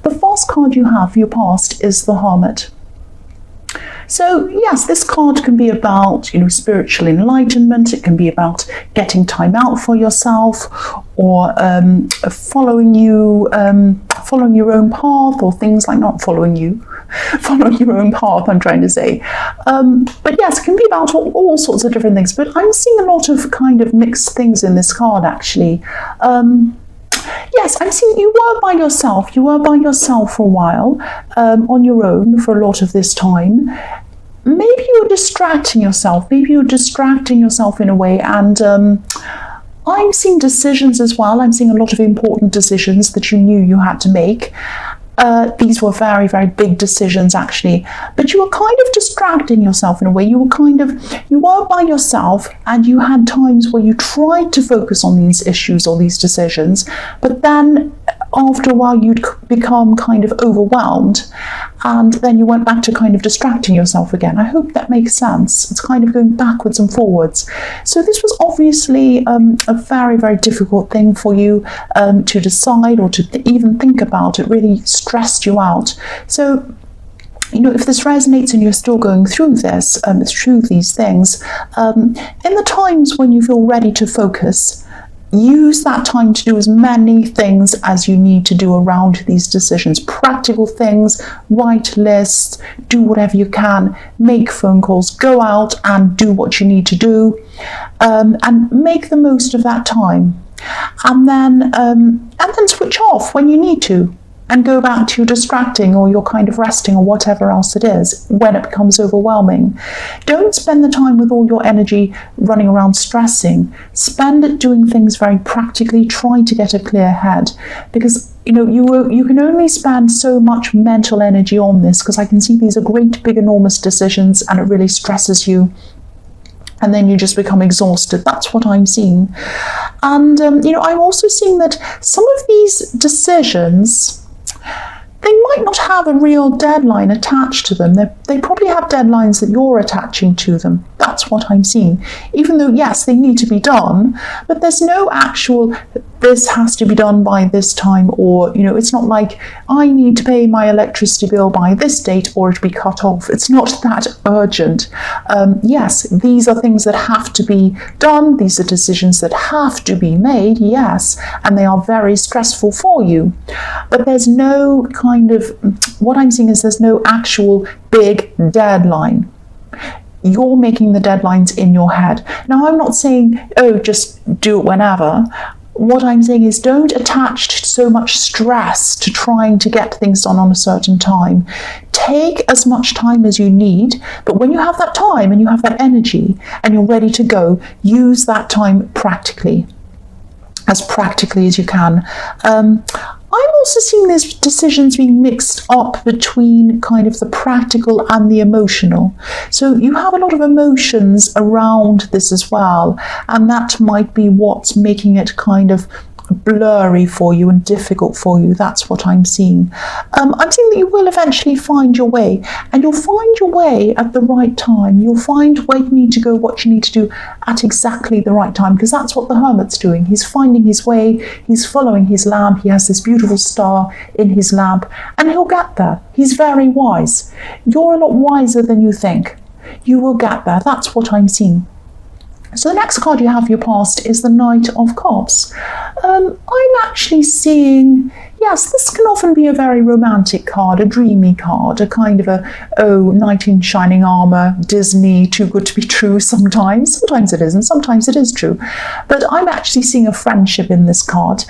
the first card you have for your past is the Hermit. So yes, this card can be about, spiritual enlightenment. It can be about getting time out for yourself, or following your own path, or things like not following you, following your own path, I'm trying to say. But yes, it can be about all sorts of different things. But I'm seeing a lot of kind of mixed things in this card, actually. Yes, I'm seeing you were by yourself. You were by yourself for a while, on your own for a lot of this time. Maybe you were distracting yourself. Maybe you were distracting yourself in a way. And I'm seeing decisions as well. I'm seeing a lot of important decisions that you knew you had to make. These were very, very big decisions, actually. But you were kind of distracting yourself in a way. You were by yourself, and you had times where you tried to focus on these issues or these decisions, but then after a while you'd become kind of overwhelmed, and then you went back to kind of distracting yourself again. I hope that makes sense. It's kind of going backwards and forwards. So this was obviously a very, very difficult thing for you to decide, or to even think about. It really stressed you out. So, if this resonates and you're still going through this, through these things, in the times when you feel ready to focus, use that time to do as many things as you need to do around these decisions. Practical things, write lists, do whatever you can, make phone calls, go out and do what you need to do, and make the most of that time. And then switch off when you need to, and go back to your distracting or your kind of resting or whatever else it is when it becomes overwhelming. Don't spend the time with all your energy running around stressing. Spend it doing things very practically, trying to get a clear head, because you can only spend so much mental energy on this, because I can see these are great, big, enormous decisions, and it really stresses you. And then you just become exhausted. That's what I'm seeing. And, I'm also seeing that some of these decisions, they might not have a real deadline attached to them. They probably have deadlines that you're attaching to them. That's what I'm seeing. Even though, yes, they need to be done, but there's no actual, this has to be done by this time, or, it's not like I need to pay my electricity bill by this date or it'll be cut off. It's not that urgent. Yes, these are things that have to be done. These are decisions that have to be made, yes, and they are very stressful for you. But there's no kind of, what I'm seeing is there's no actual big deadline. You're making the deadlines in your head. Now, I'm not saying, just do it whenever. What I'm saying is don't attach so much stress to trying to get things done on a certain time. Take as much time as you need, but when you have that time and you have that energy and you're ready to go, use that time practically as you can. I'm also seeing these decisions being mixed up between kind of the practical and the emotional. So you have a lot of emotions around this as well, and that might be what's making it kind of blurry for you and difficult for you. That's what I'm seeing. I'm seeing that you will eventually find your way, and you'll find your way at the right time. You'll find where you need to go, what you need to do at exactly the right time, because that's what the Hermit's doing. He's finding his way, he's following his lamp, he has this beautiful star in his lamp, and he'll get there. He's very wise. You're a lot wiser than you think. You will get there. That's what I'm seeing. So the next card you have for your past is the Knight of Cups. I'm actually seeing, yes, this can often be a very romantic card, a dreamy card, a kind of knight in shining armor, Disney, too good to be true sometimes. Sometimes it isn't, sometimes it is true. But I'm actually seeing a friendship in this card.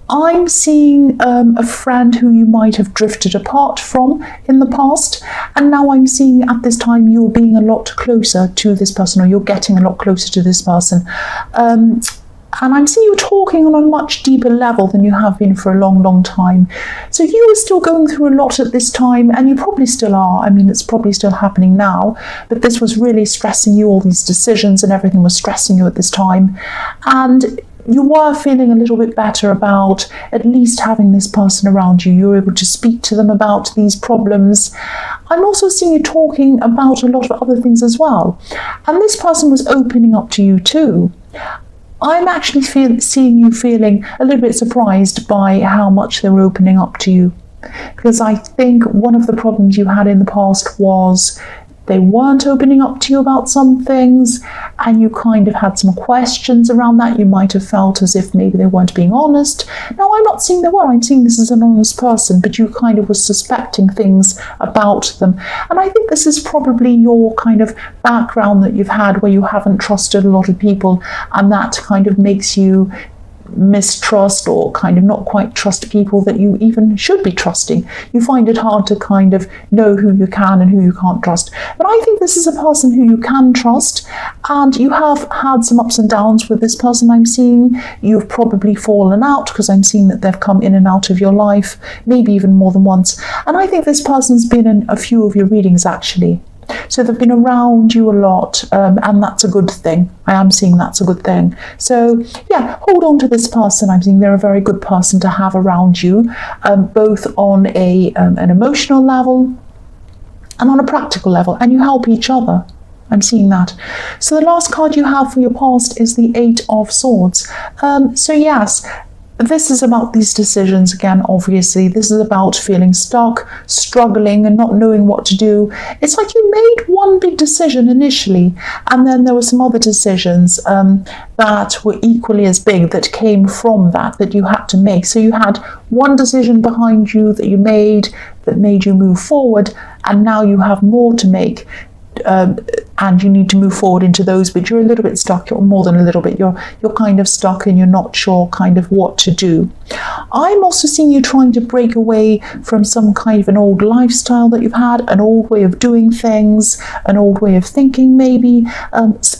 I'm seeing a friend who you might have drifted apart from in the past, and now I'm seeing at this time you're being a lot closer to this person, or you're getting a lot closer to this person. And I'm seeing you talking on a much deeper level than you have been for a long, long time. So you were still going through a lot at this time, and you probably still are. I mean, it's probably still happening now, but this was really stressing you. All these decisions and everything was stressing you at this time. And you were feeling a little bit better about at least having this person around you. You were able to speak to them about these problems. I'm also seeing you talking about a lot of other things as well. And this person was opening up to you too. I'm actually seeing you feeling a little bit surprised by how much they were opening up to you. Because I think one of the problems you had in the past was they weren't opening up to you about some things, and you kind of had some questions around that. You might have felt as if maybe they weren't being honest. Now, I'm not saying they were. I'm saying this is an honest person, but you kind of were suspecting things about them. And I think this is probably your kind of background that you've had, where you haven't trusted a lot of people, and that kind of makes you mistrust or kind of not quite trust people that you even should be trusting. You find it hard to kind of know who you can and who you can't trust. But I think this is a person who you can trust, and you have had some ups and downs with this person I'm seeing. You've probably fallen out, because I'm seeing that they've come in and out of your life, maybe even more than once. And I think this person's been in a few of your readings, actually. So they've been around you a lot, and that's a good thing. I am seeing that's a good thing. So yeah, hold on to this person. I'm seeing they're a very good person to have around you, both on an emotional level and on a practical level, and you help each other. I'm seeing that. So the last card you have for your past is the Eight of Swords. So yes, this is about these decisions again, obviously. This is about feeling stuck, struggling, and not knowing what to do. It's like you made one big decision initially, and then there were some other decisions that were equally as big that came from that you had to make. So you had one decision behind you that you made you move forward, and now you have more to make. And you need to move forward into those, but you're a little bit stuck, or more than a little bit. You're kind of stuck, and you're not sure kind of what to do. I'm also seeing you trying to break away from some kind of an old lifestyle that you've had, an old way of doing things, an old way of thinking maybe.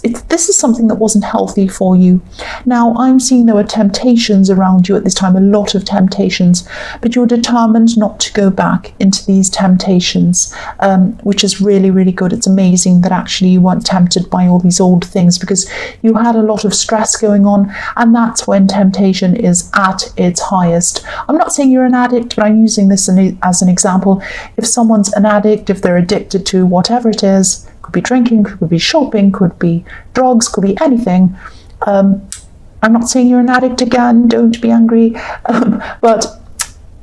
This is something that wasn't healthy for you. Now, I'm seeing there were temptations around you at this time, a lot of temptations, but you're determined not to go back into these temptations, which is really, really good. It's amazing that actually you weren't tempted by all these old things, because you had a lot of stress going on, and that's when temptation is at its highest. I'm not saying you're an addict, but I'm using this as an example. If someone's an addict, if they're addicted to whatever it is, could be drinking, could be shopping, could be drugs, could be anything. I'm not saying you're an addict again, don't be angry, but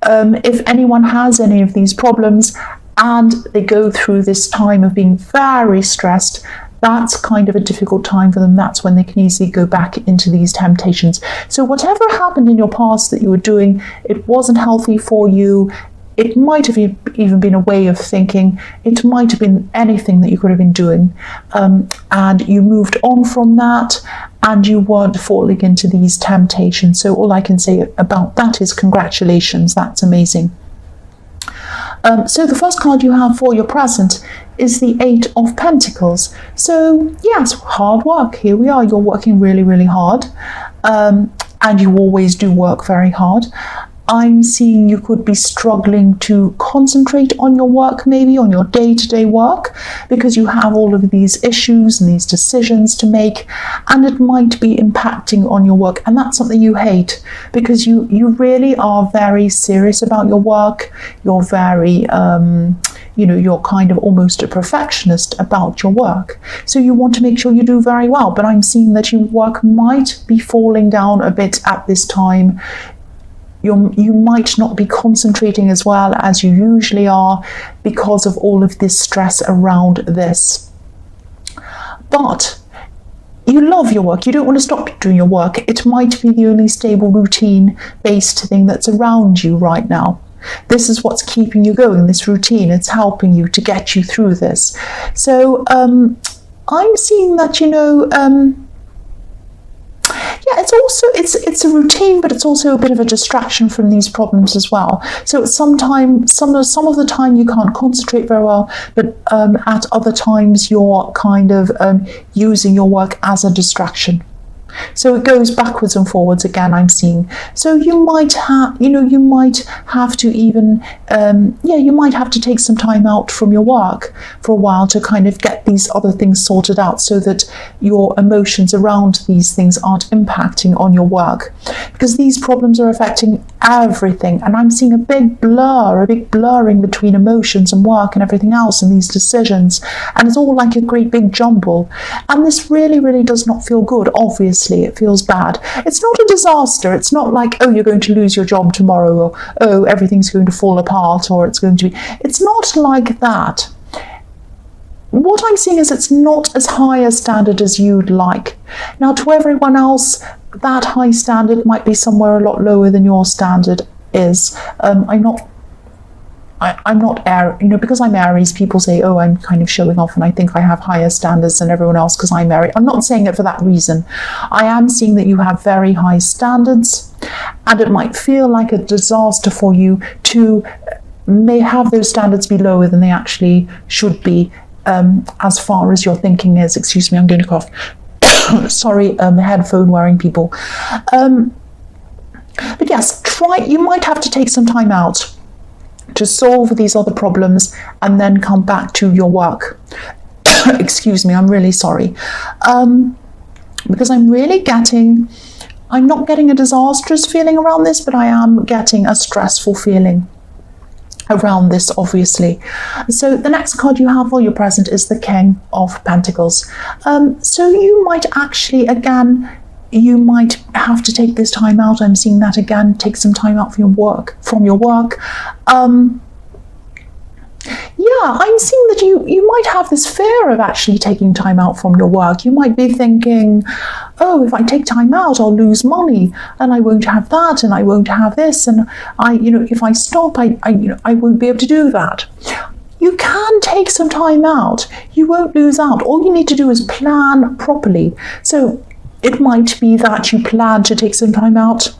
if anyone has any of these problems and they go through this time of being very stressed, that's kind of a difficult time for them. That's when they can easily go back into these temptations. So whatever happened in your past that you were doing, it wasn't healthy for you. It might have even been a way of thinking. It might have been anything that you could have been doing. And you moved on from that, and you weren't falling into these temptations. So all I can say about that is congratulations. That's amazing. So the first card you have for your present is the Eight of Pentacles. So yes, hard work. Here we are. You're working really, really hard. And you always do work very hard. I'm seeing you could be struggling to concentrate on your work, maybe on your day-to-day work, because you have all of these issues and these decisions to make, and it might be impacting on your work. And that's something you hate, because you really are very serious about your work. You're very, you're kind of almost a perfectionist about your work. So you want to make sure you do very well. But I'm seeing that your work might be falling down a bit at this time. You might not be concentrating as well as you usually are because of all of this stress around this. But you love your work. You don't want to stop doing your work. It might be the only stable routine-based thing that's around you right now. This is what's keeping you going, this routine. It's helping you to get you through this. So I'm seeing that, it's a routine, but it's also a bit of a distraction from these problems as well. So sometimes, some of the time you can't concentrate very well, but at other times you're kind of using your work as a distraction. So it goes backwards and forwards again, I'm seeing. So you might have, you might have to even, you might have to take some time out from your work for a while to kind of get these other things sorted out, so that your emotions around these things aren't impacting on your work. Because these problems are affecting everything. And I'm seeing a big blurring between emotions and work and everything else and these decisions. And it's all like a great big jumble. And this really, really does not feel good. Obviously, it feels bad. It's not a disaster. It's not like, oh, you're going to lose your job tomorrow, or, oh, everything's going to fall apart, or it's going to be... It's not like that. What I'm seeing is it's not as high a standard as you'd like. Now, to everyone else, that high standard might be somewhere a lot lower than your standard is. I'm not Aries, because I'm Aries, people say, oh, I'm kind of showing off and I think I have higher standards than everyone else because I'm Aries. I'm not saying it for that reason. I am seeing that you have very high standards, and it might feel like a disaster for you to may have those standards be lower than they actually should be, as far as your thinking is. Excuse me, I'm going to cough. Sorry, headphone wearing people. But yes, you might have to take some time out to solve these other problems and then come back to your work. Excuse me, I'm really sorry. Because I'm not getting a disastrous feeling around this, but I am getting a stressful feeling around this, obviously. So the next card you have for your present is the King of Pentacles. So you might actually, again, you might have to take this time out. I'm seeing that again. Take some time out from your work. Yeah, I'm seeing that you might have this fear of actually taking time out from your work. You might be thinking, oh, if I take time out, I'll lose money, and I won't have that, and I won't have this, and if I stop, I won't be able to do that. You can take some time out. You won't lose out. All you need to do is plan properly. So it might be that you plan to take some time out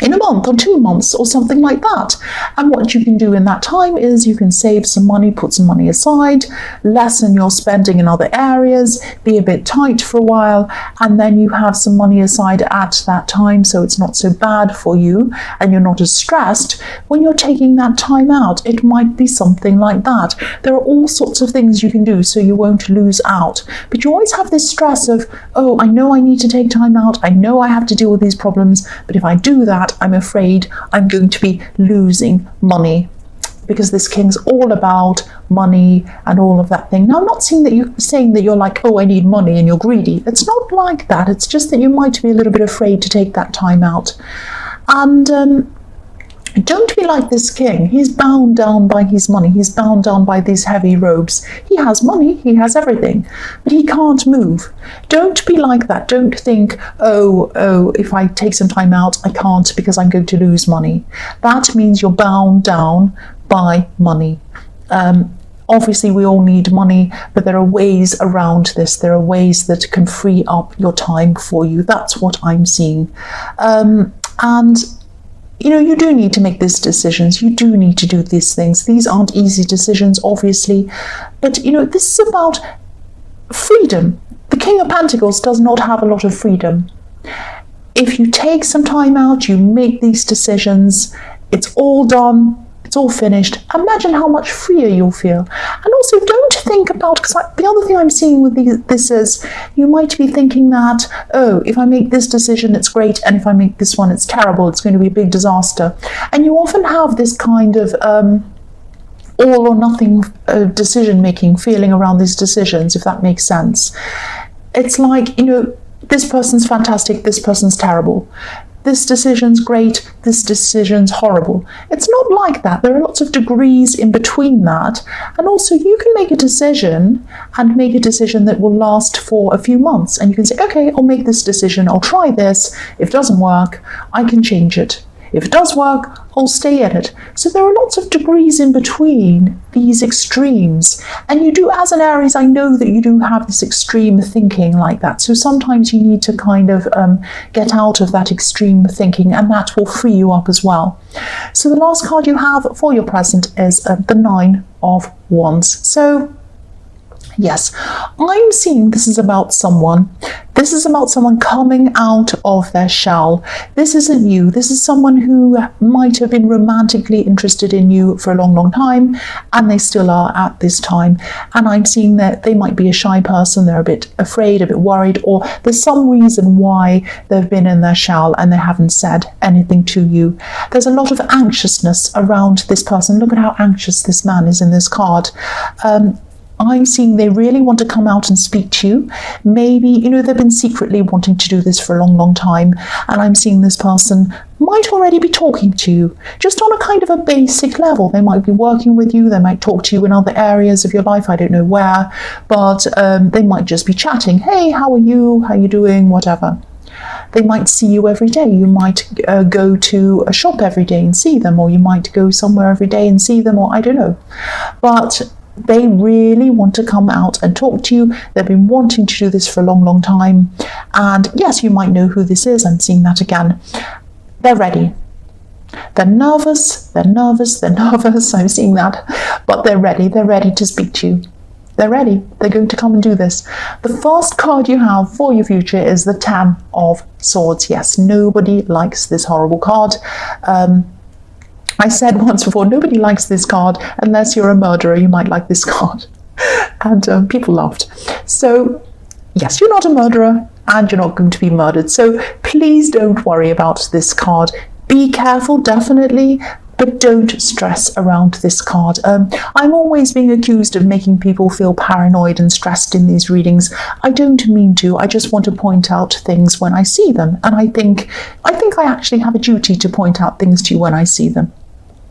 in a month or 2 months or something like that. And what you can do in that time is you can save some money, put some money aside, lessen your spending in other areas, be a bit tight for a while, and then you have some money aside at that time, so it's not so bad for you and you're not as stressed when you're taking that time out. It might be something like that. There are all sorts of things you can do so you won't lose out. But you always have this stress of, oh, I know I need to take time out, I know I have to deal with these problems, but if I do that, I'm afraid I'm going to be losing money, because this King's all about money and all of that thing. Now, I'm not saying that you're like, oh, I need money and you're greedy. It's not like that. It's just that you might be a little bit afraid to take that time out. And don't be like this King. He's bound down by his money. He's bound down by these heavy robes. He has money, he has everything, but he can't move. Don't be like that. Don't think, oh, if I take some time out, I can't because I'm going to lose money. That means you're bound down by money. Obviously, we all need money, but there are ways around this. There are ways that can free up your time for you. That's what I'm seeing. And you do need to make these decisions. You do need to do these things. These aren't easy decisions, obviously. But, this is about freedom. The King of Pentacles does not have a lot of freedom. If you take some time out, you make these decisions, it's all done, it's all finished. Imagine how much freer you'll feel. And also, don't think about, because the other thing I'm seeing with this is, you might be thinking that, oh, if I make this decision, it's great, and if I make this one, it's terrible, it's going to be a big disaster. And you often have this kind of all or nothing decision-making feeling around these decisions, if that makes sense. It's like, this person's fantastic, this person's terrible. This decision's great, this decision's horrible. It's not like that. There are lots of degrees in between that. And also, you can make a decision and make a decision that will last for a few months. And you can say, okay, I'll make this decision, I'll try this. If it doesn't work, I can change it. If it does work, I'll stay in it. So there are lots of degrees in between these extremes. And you do, as an Aries, I know that you do have this extreme thinking like that. So sometimes you need to kind of get out of that extreme thinking, and that will free you up as well. So the last card you have for your present is the Nine of Wands. So Yes, I'm seeing this is about someone. This is about someone coming out of their shell. This isn't you. This is someone who might have been romantically interested in you for a long, long time, and they still are at this time. And I'm seeing that they might be a shy person. They're a bit afraid, a bit worried, or there's some reason why they've been in their shell and they haven't said anything to you. There's a lot of anxiousness around this person. Look at how anxious this man is in this card. I'm seeing they really want to come out and speak to you. Maybe, they've been secretly wanting to do this for a long, long time. And I'm seeing this person might already be talking to you, just on a kind of a basic level. They might be working with you. They might talk to you in other areas of your life. I don't know where, but they might just be chatting. Hey, how are you? How are you doing? Whatever. They might see you every day. You might go to a shop every day and see them, or you might go somewhere every day and see them, or I don't know. But they really want to come out and talk to you. They've been wanting to do this for a long, long time. And yes, you might know who this is. I'm seeing that again. They're ready. They're nervous. I'm seeing that. But they're ready. They're ready to speak to you. They're ready. They're going to come and do this. The first card you have for your future is the Ten of Swords. Yes, nobody likes this horrible card. I said once before, nobody likes this card unless you're a murderer. You might like this card. And people laughed. So, yes, you're not a murderer and you're not going to be murdered. So please don't worry about this card. Be careful, definitely, but don't stress around this card. I'm always being accused of making people feel paranoid and stressed in these readings. I don't mean to. I just want to point out things when I see them. And I think I actually have a duty to point out things to you when I see them.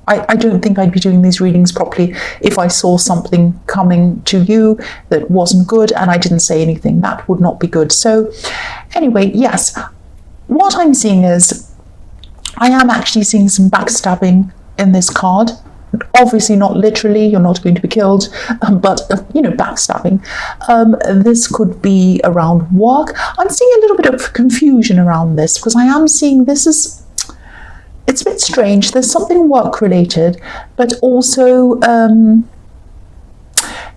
I don't think I'd be doing these readings properly if I saw something coming to you that wasn't good and I didn't say anything. That would not be good. So anyway, yes, what I'm seeing is I am actually seeing some backstabbing in this card. Obviously not literally, you're not going to be killed, but backstabbing. This could be around work. I'm seeing a little bit of confusion around this because I am seeing it's a bit strange. There's something work-related, but also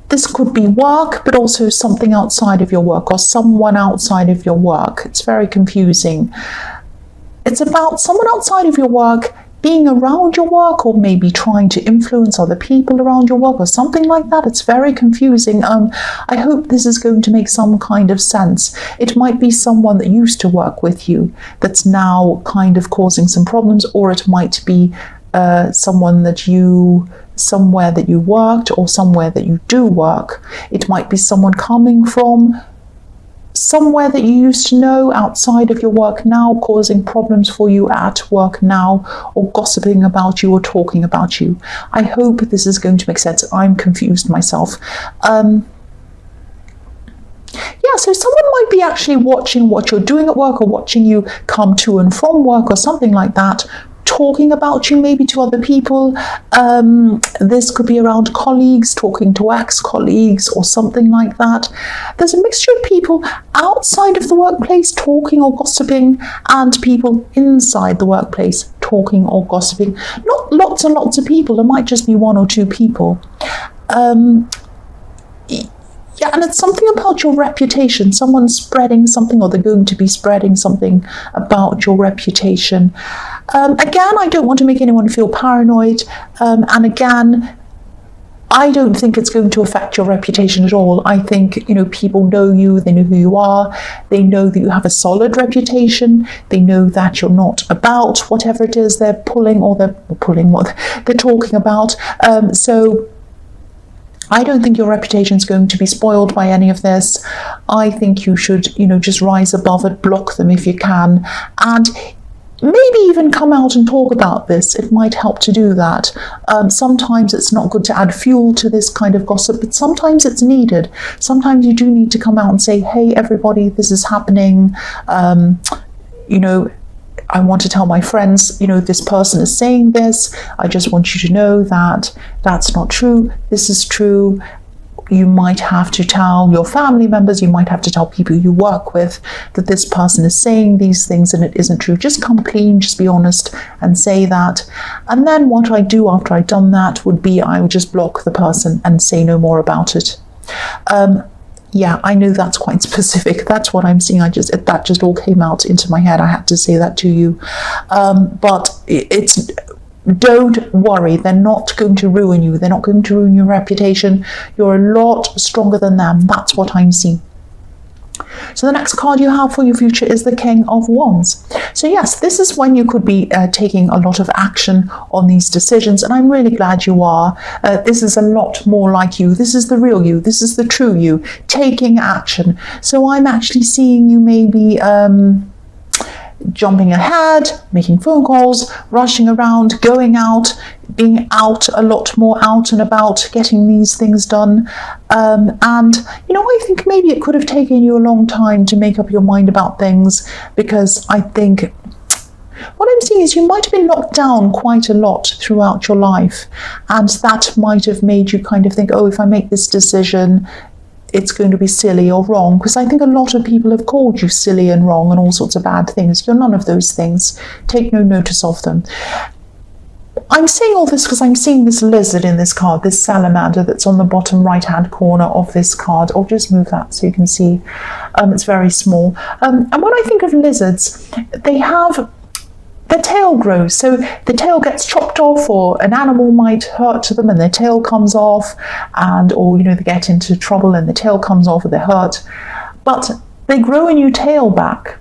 this could be work, but also something outside of your work or someone outside of your work. It's very confusing. It's about someone outside of your work being around your work, or maybe trying to influence other people around your work or something like that. It's very confusing. I hope this is going to make some kind of sense. It might be someone that used to work with you that's now kind of causing some problems, or it might be someone somewhere that you worked or somewhere that you do work. It might be someone coming from somewhere that you used to know outside of your work now, causing problems for you at work now, or gossiping about you or talking about you. I hope this is going to make sense. I'm confused myself. So someone might be actually watching what you're doing at work, or watching you come to and from work or something like that, talking about you maybe to other people. This could be around colleagues, talking to ex-colleagues or something like that. There's a mixture of people outside of the workplace talking or gossiping, and people inside the workplace talking or gossiping. Not lots and lots of people. There might just be one or two people. Yeah, and it's something about your reputation. Someone's spreading something, or they're going to be spreading something about your reputation. Again, I don't want to make anyone feel paranoid. And again, I don't think it's going to affect your reputation at all. I think, people know you, they know who you are, they know that you have a solid reputation, they know that you're not about whatever it is they're pulling, or they're pulling what they're talking about. So I don't think your reputation is going to be spoiled by any of this. I think you should, just rise above it, block them if you can, and maybe even come out and talk about this. It might help to do that. Sometimes it's not good to add fuel to this kind of gossip, but sometimes it's needed. Sometimes you do need to come out and say, hey, everybody, this is happening. I want to tell my friends, this person is saying this. I just want you to know that that's not true. This is true. You might have to tell your family members, you might have to tell people you work with that this person is saying these things and it isn't true. Just come clean, just be honest and say that. And then what I do after I've done that would be I would just block the person and say no more about it. Yeah, I know that's quite specific. That's what I'm seeing. That just all came out into my head. I had to say that to you. But it's don't worry. They're not going to ruin you. They're not going to ruin your reputation. You're a lot stronger than them. That's what I'm seeing. So the next card you have for your future is the King of Wands. So yes, this is when you could be taking a lot of action on these decisions, and I'm really glad you are. This is a lot more like you. This is the real you. This is the true you, taking action. So I'm actually seeing you maybe jumping ahead, making phone calls, rushing around, going out, being out a lot more, out and about, getting these things done. And, you know, I think maybe it could have taken you a long time to make up your mind about things, because I think what I'm seeing is you might have been knocked down quite a lot throughout your life, and that might have made you kind of think, oh, if I make this decision, it's going to be silly or wrong, because I think a lot of people have called you silly and wrong and all sorts of bad things. You're none of those things. Take no notice of them. I'm saying all this because I'm seeing this lizard in this card, this salamander that's on the bottom right-hand corner of this card. I'll just move that so you can see. It's very small. And when I think of lizards, they have... their tail grows, so the tail gets chopped off, or an animal might hurt them and their tail comes off, or you know, they get into trouble and the tail comes off or they're hurt, but they grow a new tail back,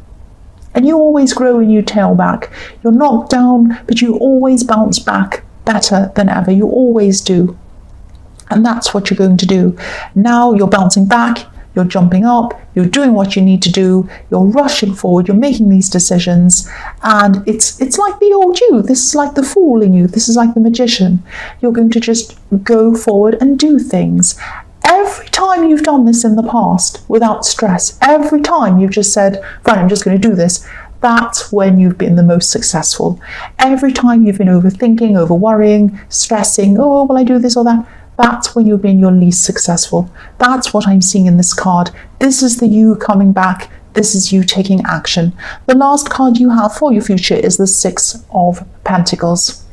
and you always grow a new tail back. You're knocked down, but you always bounce back better than ever. You always do, and that's what you're going to do. Now you're bouncing back. You're jumping up, you're doing what you need to do, you're rushing forward, you're making these decisions, and it's like the old you. This is like the fool in you. This is like the magician. You're going to just go forward and do things. Every time you've done this in the past without stress, every time you've just said, right, I'm just going to do this, that's when you've been the most successful. Every time you've been overthinking, over worrying, stressing, oh, will I do this or that? That's when you've been your least successful. That's what I'm seeing in this card. This is the you coming back. This is you taking action. The last card you have for your future is the Six of Pentacles.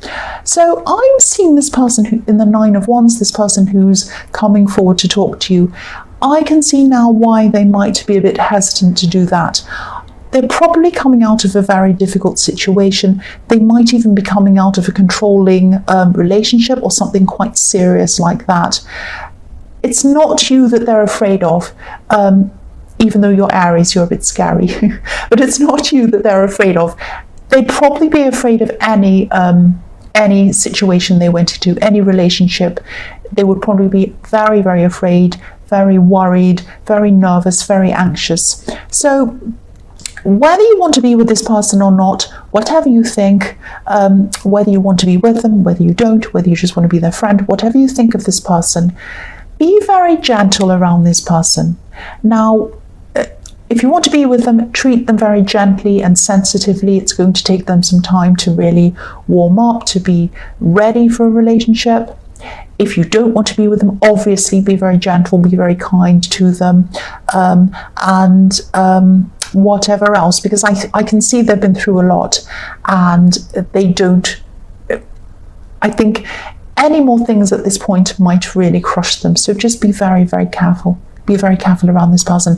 So I'm seeing this person who, in the Nine of Wands, this person who's coming forward to talk to you. I can see now why they might be a bit hesitant to do that. They're probably coming out of a very difficult situation. They might even be coming out of a controlling relationship or something quite serious like that. It's not you that they're afraid of, even though you're Aries, you're a bit scary. But it's not you that they're afraid of. They'd probably be afraid of any situation they went into, any relationship. They would probably be very, very afraid, very worried, very nervous, very anxious. So whether you want to be with this person or not, whatever you think, whether you want to be with them, whether you don't, whether you just want to be their friend, whatever you think of this person, be very gentle around this person. Now, if you want to be with them, treat them very gently and sensitively. It's going to take them some time to really warm up, to be ready for a relationship. If you don't want to be with them, obviously be very gentle, be very kind to them, whatever else, because I can see they've been through a lot, and they don't, I think any more things at this point might really crush them. So just be very, very careful. Be very careful around this person.